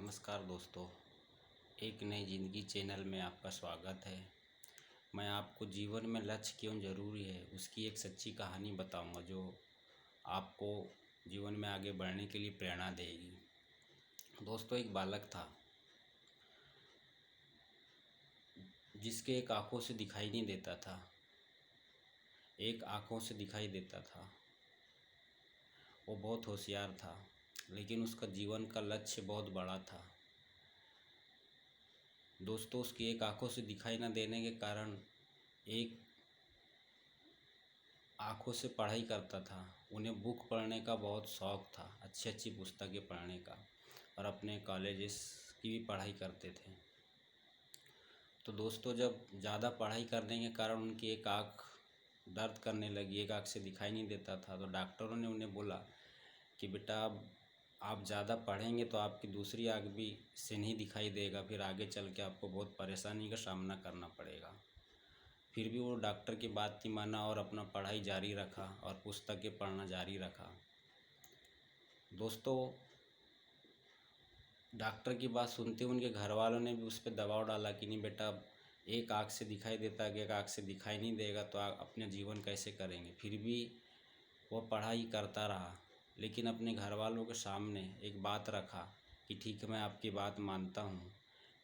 नमस्कार दोस्तों, एक नई ज़िंदगी चैनल में आपका स्वागत है। मैं आपको जीवन में लक्ष्य क्यों ज़रूरी है उसकी एक सच्ची कहानी बताऊंगा जो आपको जीवन में आगे बढ़ने के लिए प्रेरणा देगी। दोस्तों, एक बालक था जिसके एक आँखों से दिखाई नहीं देता था, एक आँखों से दिखाई देता था। वो बहुत होशियार था, लेकिन उसका जीवन का लक्ष्य बहुत बड़ा था। दोस्तों, उसकी एक आँखों से दिखाई न देने के कारण एक आँखों से पढ़ाई करता था। उन्हें बुक पढ़ने का बहुत शौक़ था, अच्छी अच्छी पुस्तकें पढ़ने का, और अपने कॉलेजेस की भी पढ़ाई करते थे। तो दोस्तों, जब ज़्यादा पढ़ाई करने के कारण उनकी एक आँख दर्द करने लगी, एक आँख से दिखाई नहीं देता था, तो डॉक्टरों ने उन्हें बोला कि बेटा आप ज़्यादा पढ़ेंगे तो आपकी दूसरी आँख भी से नहीं दिखाई देगा, फिर आगे चल के आपको बहुत परेशानी का सामना करना पड़ेगा। फिर भी वो डॉक्टर की बात नहीं माना और अपना पढ़ाई जारी रखा और पुस्तकें पढ़ना जारी रखा। दोस्तों, डॉक्टर की बात सुनते उनके घर वालों ने भी उस पर दबाव डाला कि नहीं बेटा, एक आँख से दिखाई देता है, एक आँख से दिखाई नहीं देगा तो आप अपना जीवन कैसे करेंगे। फिर भी वो पढ़ाई करता रहा, लेकिन अपने घर वालों के सामने एक बात रखा कि ठीक है, मैं आपकी बात मानता हूँ,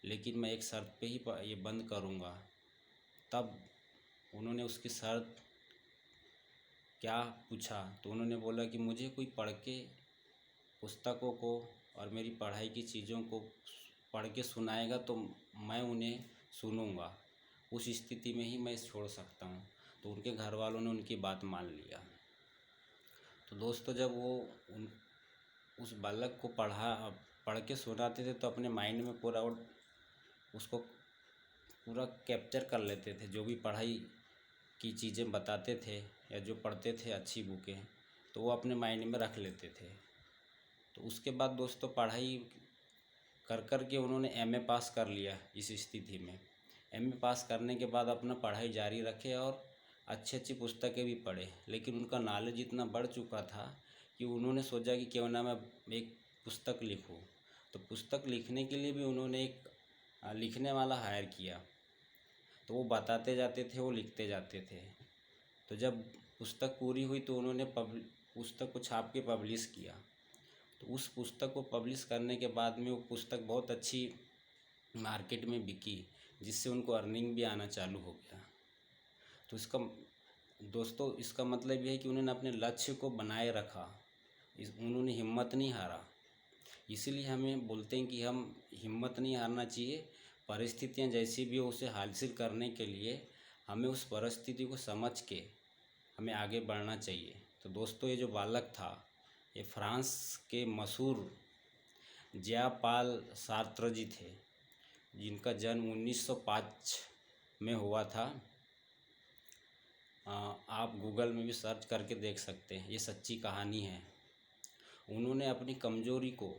लेकिन मैं एक शर्त पे ही ये बंद करूँगा। तब उन्होंने उसकी शर्त क्या पूछा, तो उन्होंने बोला कि मुझे कोई पढ़ के पुस्तकों को और मेरी पढ़ाई की चीज़ों को पढ़ के सुनाएगा तो मैं उन्हें सुनूंगा, उस स्थिति में ही मैं छोड़ सकता हूँ। तो उनके घर वालों ने उनकी बात मान लिया। तो दोस्तों, जब वो उस बालक को पढ़ के सुनाते थे तो अपने माइंड में पूरा उसको पूरा कैप्चर कर लेते थे। जो भी पढ़ाई की चीज़ें बताते थे या जो पढ़ते थे अच्छी बुकें, तो वो अपने माइंड में रख लेते थे। तो उसके बाद दोस्तों, पढ़ाई कर के उन्होंने एमए पास कर लिया। इस स्थिति में एमए पास करने के बाद अपना पढ़ाई जारी रखे और अच्छी अच्छी पुस्तकें भी पढ़े, लेकिन उनका नॉलेज इतना बढ़ चुका था कि उन्होंने सोचा कि क्यों ना मैं एक पुस्तक लिखूं। तो पुस्तक लिखने के लिए भी उन्होंने एक लिखने वाला हायर किया। तो वो बताते जाते थे, वो लिखते जाते थे। तो जब पुस्तक पूरी हुई तो उन्होंने पुस्तक को छाप के पब्लिश किया। तो उस पुस्तक को पब्लिश करने के बाद में वो पुस्तक बहुत अच्छी मार्केट में बिकी, जिससे उनको अर्निंग भी आना चालू हो गया। तो इसका मतलब ये है कि उन्होंने अपने लक्ष्य को बनाए रखा, उन्होंने हिम्मत नहीं हारा। इसीलिए हमें बोलते हैं कि हम हिम्मत नहीं हारना चाहिए। परिस्थितियाँ जैसी भी हो, उसे हासिल करने के लिए हमें उस परिस्थिति को समझ के हमें आगे बढ़ना चाहिए। तो दोस्तों, ये जो बालक था, ये फ्रांस के मशहूर ज़िया पाल सार्त्र जी थे, जिनका जन्म 1905 में हुआ था। आप गूगल में भी सर्च करके देख सकते हैं, ये सच्ची कहानी है। उन्होंने अपनी कमज़ोरी को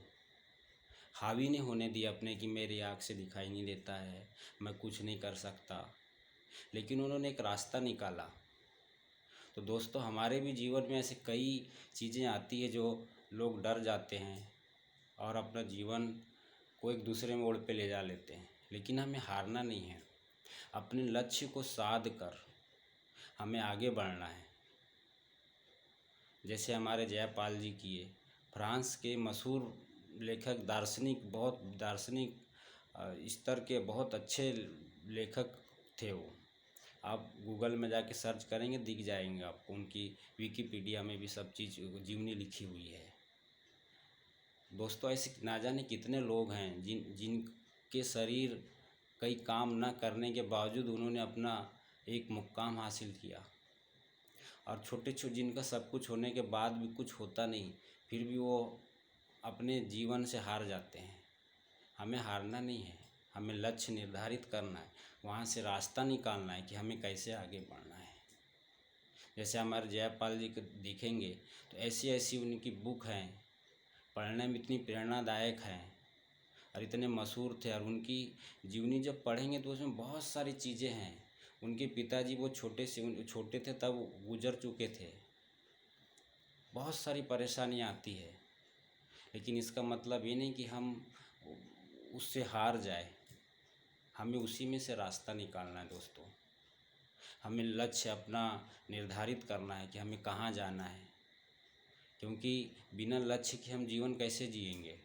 हावी नहीं होने दिया अपने कि मेरी आँख से दिखाई नहीं देता है, मैं कुछ नहीं कर सकता, लेकिन उन्होंने एक रास्ता निकाला। तो दोस्तों, हमारे भी जीवन में ऐसे कई चीज़ें आती है जो लोग डर जाते हैं और अपना जीवन को एक दूसरे मोड़ पे ले जा लेते हैं, लेकिन हमें हारना नहीं है। अपने लक्ष्य को साध कर हमें आगे बढ़ना है। जैसे हमारे जयपाल जी किए, फ्रांस के मशहूर लेखक, बहुत दार्शनिक स्तर के बहुत अच्छे लेखक थे वो। आप गूगल में जाके सर्च करेंगे, दिख जाएंगे आपको। उनकी विकिपीडिया में भी सब चीज़ जीवनी लिखी हुई है। दोस्तों, ऐसे ना जाने कितने लोग हैं जिनके शरीर कई काम न करने के बावजूद उन्होंने अपना एक मुकाम हासिल किया, और छोटे जिनका सब कुछ होने के बाद भी कुछ होता नहीं, फिर भी वो अपने जीवन से हार जाते हैं। हमें हारना नहीं है, हमें लक्ष्य निर्धारित करना है, वहाँ से रास्ता निकालना है कि हमें कैसे आगे बढ़ना है। जैसे हमारे जयपाल जी को देखेंगे तो ऐसी ऐसी उनकी बुक हैं, पढ़ने में इतनी प्रेरणादायक हैं और इतने मशहूर थे। और उनकी जीवनी जब पढ़ेंगे तो उसमें बहुत सारी चीज़ें हैं। उनके पिताजी वो छोटे थे तब गुजर चुके थे। बहुत सारी परेशानियाँ आती है, लेकिन इसका मतलब ये नहीं कि हम उससे हार जाए, हमें उसी में से रास्ता निकालना है दोस्तों। हमें लक्ष्य अपना निर्धारित करना है कि हमें कहाँ जाना है, क्योंकि बिना लक्ष्य के हम जीवन कैसे जिएंगे।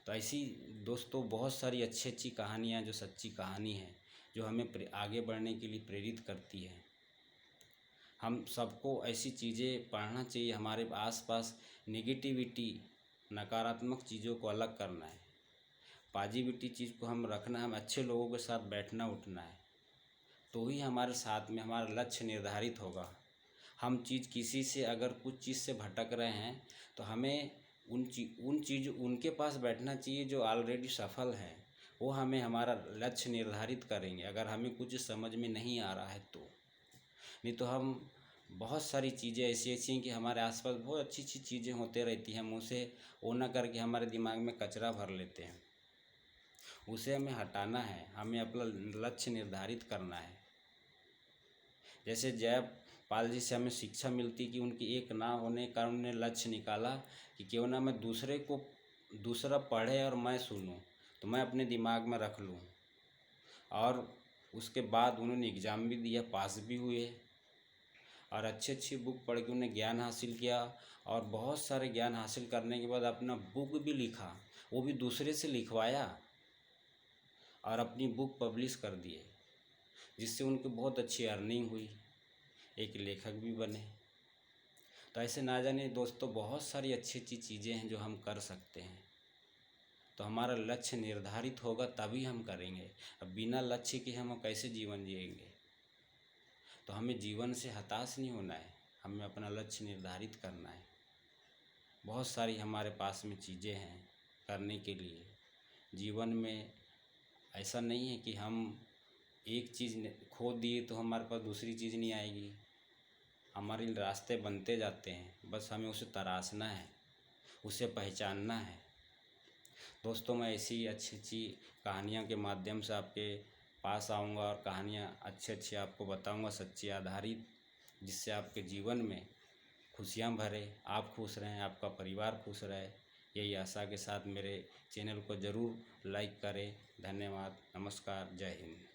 तो ऐसी दोस्तों बहुत सारी अच्छी अच्छी कहानियाँ जो सच्ची कहानी है, जो हमें आगे बढ़ने के लिए प्रेरित करती है। हम सबको ऐसी चीज़ें पढ़ना चाहिए। हमारे आसपास नेगेटिविटी, नकारात्मक चीज़ों को अलग करना है, पॉजिटिविटी चीज़ को हम रखना है। हम अच्छे लोगों के साथ बैठना उठना है, तो ही हमारे साथ में हमारा लक्ष्य निर्धारित होगा। हम किसी से अगर कुछ चीज़ से भटक रहे हैं तो हमें उनके पास बैठना चाहिए जो ऑलरेडी सफल हैं। वो हमें हमारा लक्ष्य निर्धारित करेंगे अगर हमें कुछ समझ में नहीं आ रहा है तो। नहीं तो हम बहुत सारी चीज़ें ऐसी ऐसी हैं कि हमारे आसपास बहुत अच्छी अच्छी चीज़ें होते रहती हैं, हम उसे वो ना करके हमारे दिमाग में कचरा भर लेते हैं। उसे हमें हटाना है, हमें अपना लक्ष्य निर्धारित करना है। जैसे जयपाल जी से हमें शिक्षा मिलती कि उनकी एक ना होने के कारण उन्होंने लक्ष्य निकाला कि क्यों ना मैं दूसरा पढ़े और मैं सुनूं, तो मैं अपने दिमाग में रख लूं। और उसके बाद उन्होंने एग्ज़ाम भी दिया, पास भी हुए, और अच्छी अच्छी बुक पढ़ के उन्हें ज्ञान हासिल किया। और बहुत सारे ज्ञान हासिल करने के बाद अपना बुक भी लिखा, वो भी दूसरे से लिखवाया और अपनी बुक पब्लिश कर दिए, जिससे उनको बहुत अच्छी अर्निंग हुई, एक लेखक भी बने। तो ऐसे ना जाने दोस्तों बहुत सारी अच्छी अच्छी चीज़ें हैं जो हम कर सकते हैं। तो हमारा लक्ष्य निर्धारित होगा तभी हम करेंगे। अब बिना लक्ष्य के हम कैसे जीवन जिएंगे। तो हमें जीवन से हताश नहीं होना है, हमें अपना लक्ष्य निर्धारित करना है। बहुत सारी हमारे पास में चीज़ें हैं करने के लिए। जीवन में ऐसा नहीं है कि हम एक चीज़ खो दिए तो हमारे पास दूसरी चीज़ नहीं आएगी। हमारे रास्ते बनते जाते हैं, बस हमें उसे तराशना है, उसे पहचानना है। दोस्तों, मैं ऐसी अच्छी अच्छी कहानियों के माध्यम से आपके पास आऊँगा और कहानियाँ अच्छी अच्छी आपको बताऊँगा, सच्ची आधारित, जिससे आपके जीवन में खुशियाँ भरे, आप खुश रहें, आपका परिवार खुश रहे। यही आशा के साथ मेरे चैनल को ज़रूर लाइक करें। धन्यवाद, नमस्कार, जय हिंद।